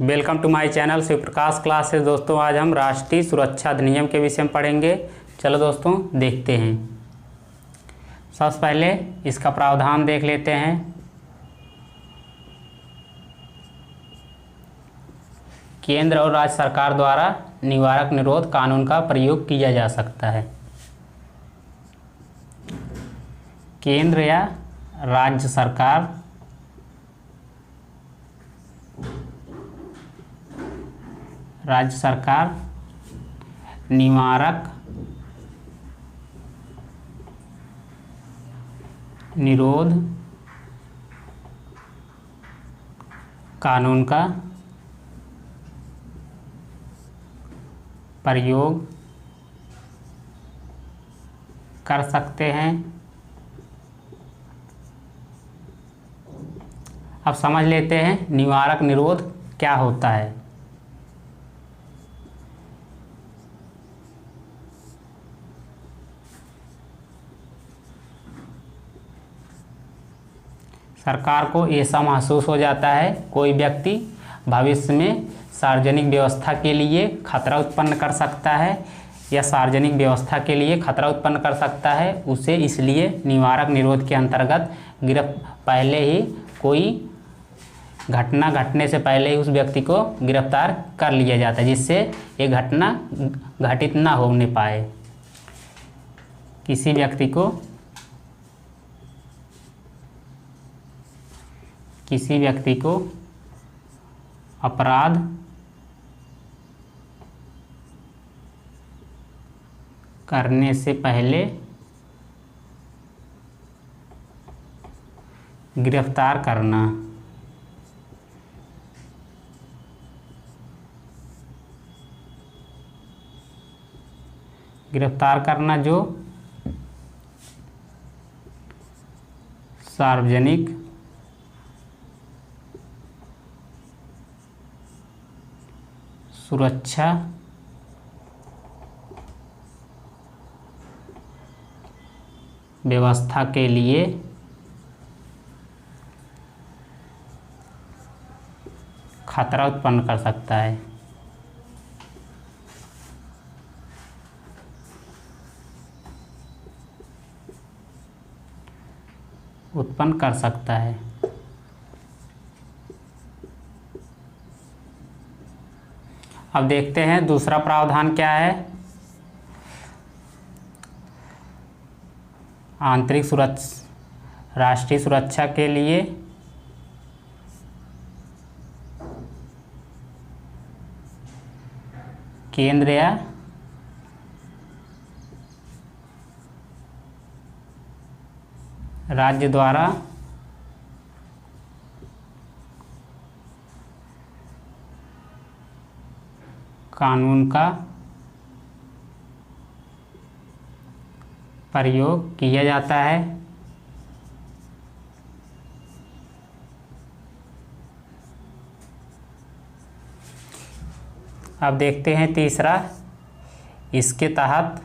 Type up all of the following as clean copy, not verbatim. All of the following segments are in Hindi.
Welcome to my channel Shiv Prakash classes. दोस्तों आज हम राष्ट्रीय सुरक्षा अधिनियम के विषय में पढ़ेंगे। चलो दोस्तों देखते हैं। सबसे पहले इसका प्रावधान देख लेते हैं। केंद्र और राज्य सरकार द्वारा निवारक निरोध कानून का प्रयोग किया जा सकता है। केंद्र या राज्य सरकार निवारक निरोध कानून का प्रयोग कर सकते हैं। अब समझ लेते हैं निवारक निरोध क्या होता है। सरकार को ऐसा महसूस हो जाता है कोई व्यक्ति भविष्य में सार्वजनिक व्यवस्था के लिए खतरा उत्पन्न कर सकता है या सार्वजनिक व्यवस्था के लिए खतरा उत्पन्न कर सकता है, उसे इसलिए निवारक निरोध के अंतर्गत पहले ही कोई घटना घटने से पहले ही उस व्यक्ति को गिरफ्तार कर लिया जाता है, जिससे ये घटना घटित ना होने पाए। किसी व्यक्ति को अपराध करने से पहले गिरफ्तार करना। जो सार्वजनिक सुरक्षा व्यवस्था के लिए खतरा उत्पन्न कर सकता है। अब देखते हैं दूसरा प्रावधान क्या है। आंतरिक सुरक्षा राष्ट्रीय सुरक्षा के लिए केंद्र या राज्य द्वारा कानून का प्रयोग किया जाता है। अब देखते हैं तीसरा। इसके तहत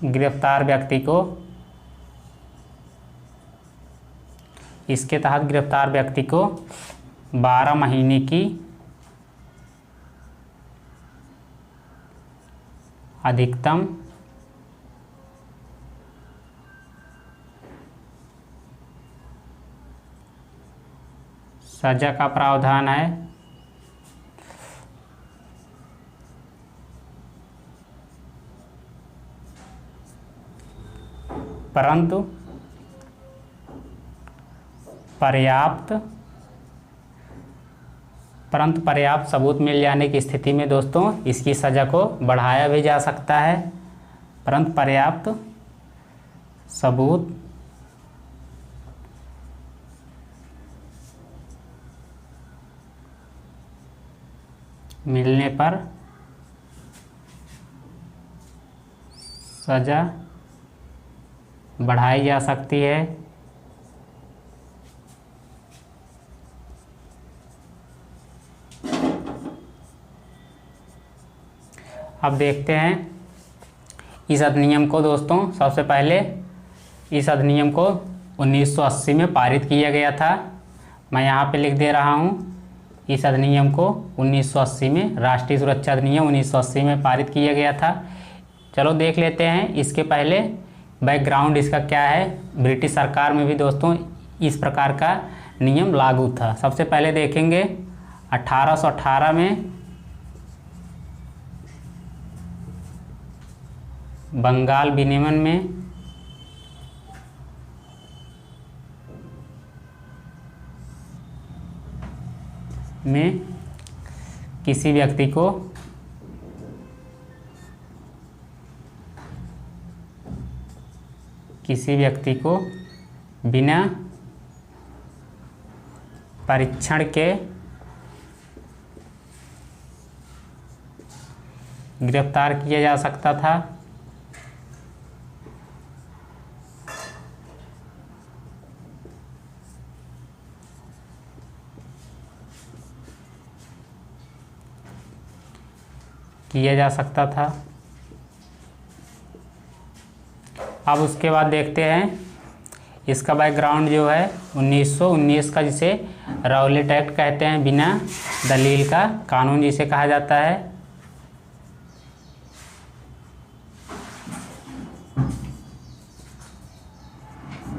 गिरफ्तार व्यक्ति को 12 महीने की अधिकतम सजा का प्रावधान है। परंतु पर्याप्त सबूत मिल जाने की स्थिति में दोस्तों इसकी सज़ा को बढ़ाया भी जा सकता है। परंतु पर्याप्त सबूत मिलने पर सज़ा बढ़ाई जा सकती है। अब देखते हैं इस अधिनियम को दोस्तों। सबसे पहले इस अधिनियम को 1980 में पारित किया गया था। मैं यहाँ पे लिख दे रहा हूँ इस अधिनियम को 1980 में, राष्ट्रीय सुरक्षा अधिनियम 1980 में पारित किया गया था। चलो देख लेते हैं इसके पहले बैकग्राउंड इसका क्या है। ब्रिटिश सरकार में भी दोस्तों इस प्रकार का नियम लागू था। सबसे पहले देखेंगे 1818 में बंगाल विनियमन में किसी व्यक्ति को बिना परीक्षण के गिरफ्तार किया जा सकता था। अब उसके बाद देखते हैं इसका बैकग्राउंड जो है 1919 का, जिसे राउलेट एक्ट कहते हैं, बिना दलील का कानून जिसे कहा जाता है।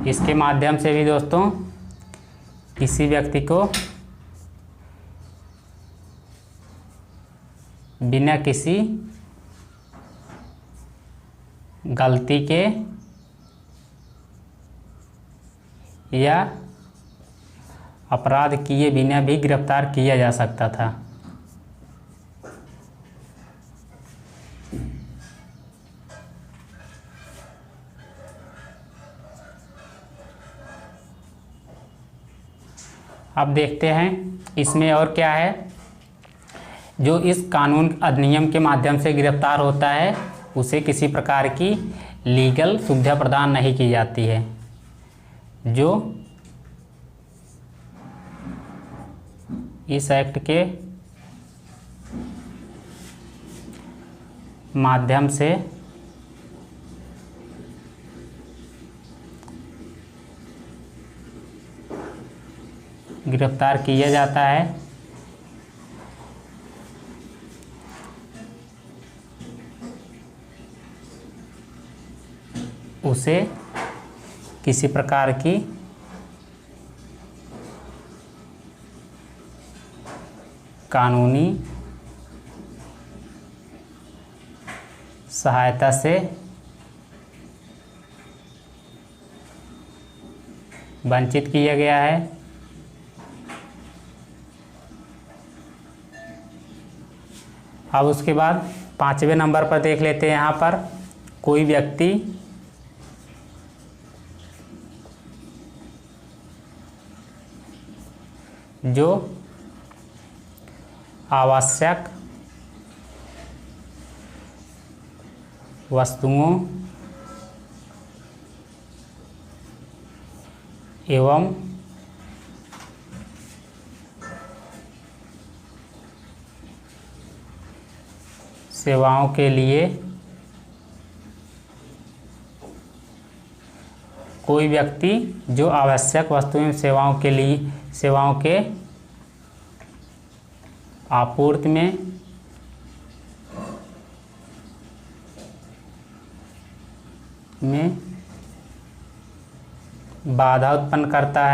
इसके माध्यम से भी दोस्तों किसी व्यक्ति को बिना किसी गलती के या अपराध किए बिना भी गिरफ्तार किया जा सकता था। अब देखते हैं इसमें और क्या है। जो इस कानून अधिनियम के माध्यम से गिरफ्तार होता है उसे किसी प्रकार की लीगल सुविधा प्रदान नहीं की जाती है। जो इस एक्ट के माध्यम से गिरफ्तार किया जाता है उसे किसी प्रकार की कानूनी सहायता से वंचित किया गया है। अब उसके बाद 5वें नंबर पर देख लेते हैं। यहाँ पर कोई व्यक्ति जो आवश्यक वस्तुओं एवं सेवाओं के लिए कोई व्यक्ति जो आवश्यक वस्तुएं सेवाओं के आपूर्ति में बाधा उत्पन्न करता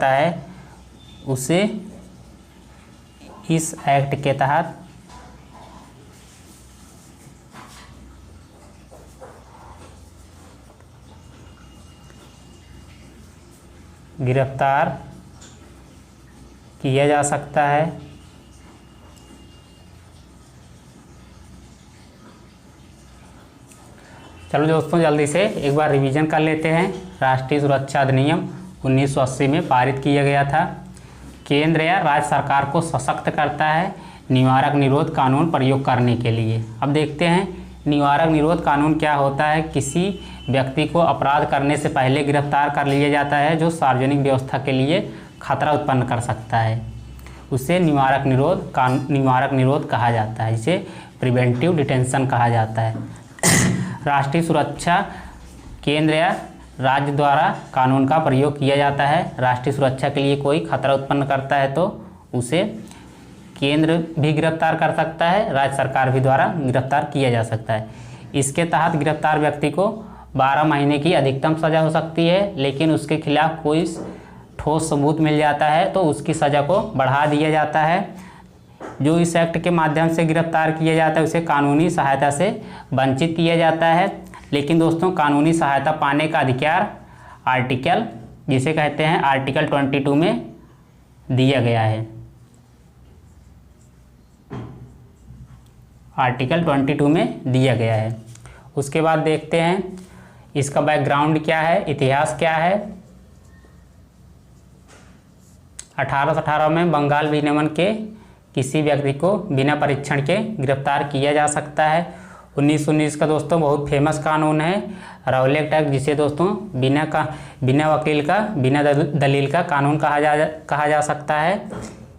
है उसे इस एक्ट के तहत गिरफ्तार किया जा सकता है। चलो दोस्तों जल्दी से एक बार रिवीजन कर लेते हैं। राष्ट्रीय सुरक्षा अधिनियम 1980 में पारित किया गया था। केंद्र या राज्य सरकार को सशक्त करता है निवारक निरोध कानून प्रयोग करने के लिए। अब देखते हैं निवारक निरोध कानून क्या होता है। किसी व्यक्ति को अपराध करने से पहले गिरफ्तार कर लिया जाता है जो सार्वजनिक व्यवस्था के लिए खतरा उत्पन्न कर सकता है। उसे निवारक निरोध कहा जाता है, जिसे प्रिवेंटिव डिटेंशन कहा जाता है। राष्ट्रीय सुरक्षा केंद्र या राज्य द्वारा कानून का प्रयोग किया जाता है। राष्ट्रीय सुरक्षा के लिए कोई खतरा उत्पन्न करता है तो उसे केंद्र भी गिरफ्तार कर सकता है, राज्य सरकार भी द्वारा गिरफ्तार किया जा सकता है। इसके तहत गिरफ्तार व्यक्ति को 12 महीने की अधिकतम सज़ा हो सकती है, लेकिन उसके खिलाफ कोई ठोस सबूत मिल जाता है तो उसकी सज़ा को बढ़ा दिया जाता है। जो इस एक्ट के माध्यम से गिरफ्तार किया जाता है उसे कानूनी सहायता से वंचित किया जाता है। लेकिन दोस्तों, कानूनी सहायता पाने का अधिकार आर्टिकल, जिसे कहते हैं आर्टिकल 22 में दिया गया है। आर्टिकल 22 में दिया गया है। उसके बाद देखते हैं इसका बैकग्राउंड क्या है, इतिहास क्या है। 1818 में बंगाल विनियमन के किसी व्यक्ति को बिना परीक्षण के गिरफ्तार किया जा सकता है। 1919 का दोस्तों बहुत फेमस कानून है राउलेट एक्ट, जिसे दोस्तों बिना वकील का बिना दलील का कानून कहा जा सकता है।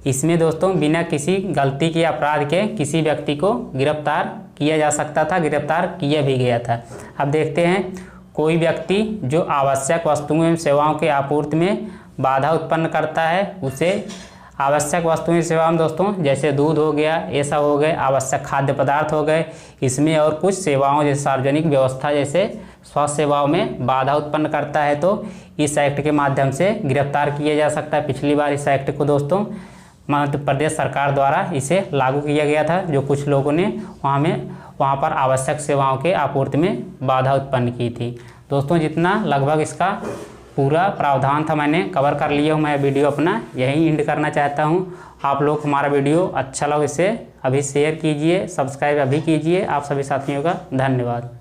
इसमें दोस्तों बिना किसी गलती के अपराध के किसी व्यक्ति को गिरफ्तार किया जा सकता था, गिरफ्तार किया भी गया था। अब देखते हैं, कोई व्यक्ति जो आवश्यक वस्तुओं एवं सेवाओं के आपूर्ति में बाधा उत्पन्न करता है उसे आवश्यक वस्तुएं सेवाएं दोस्तों जैसे दूध हो गया, ये सब हो गए, आवश्यक खाद्य पदार्थ हो गए, इसमें और कुछ सेवाओं जैसे सार्वजनिक व्यवस्था जैसे स्वास्थ्य सेवाओं में बाधा उत्पन्न करता है तो इस एक्ट के माध्यम से गिरफ्तार किया जा सकता है। पिछली बार इस एक्ट को दोस्तों मध्य प्रदेश सरकार द्वारा इसे लागू किया गया था, जो कुछ लोगों ने वहाँ पर आवश्यक सेवाओं के आपूर्ति में बाधा उत्पन्न की थी। दोस्तों, जितना लगभग इसका पूरा प्रावधान था मैंने कवर कर लिया हूँ। मैं वीडियो अपना यहीं एंड करना चाहता हूँ। आप लोग हमारा वीडियो अच्छा लगे इसे अभी शेयर कीजिए, सब्सक्राइब अभी कीजिए। आप सभी साथियों का धन्यवाद।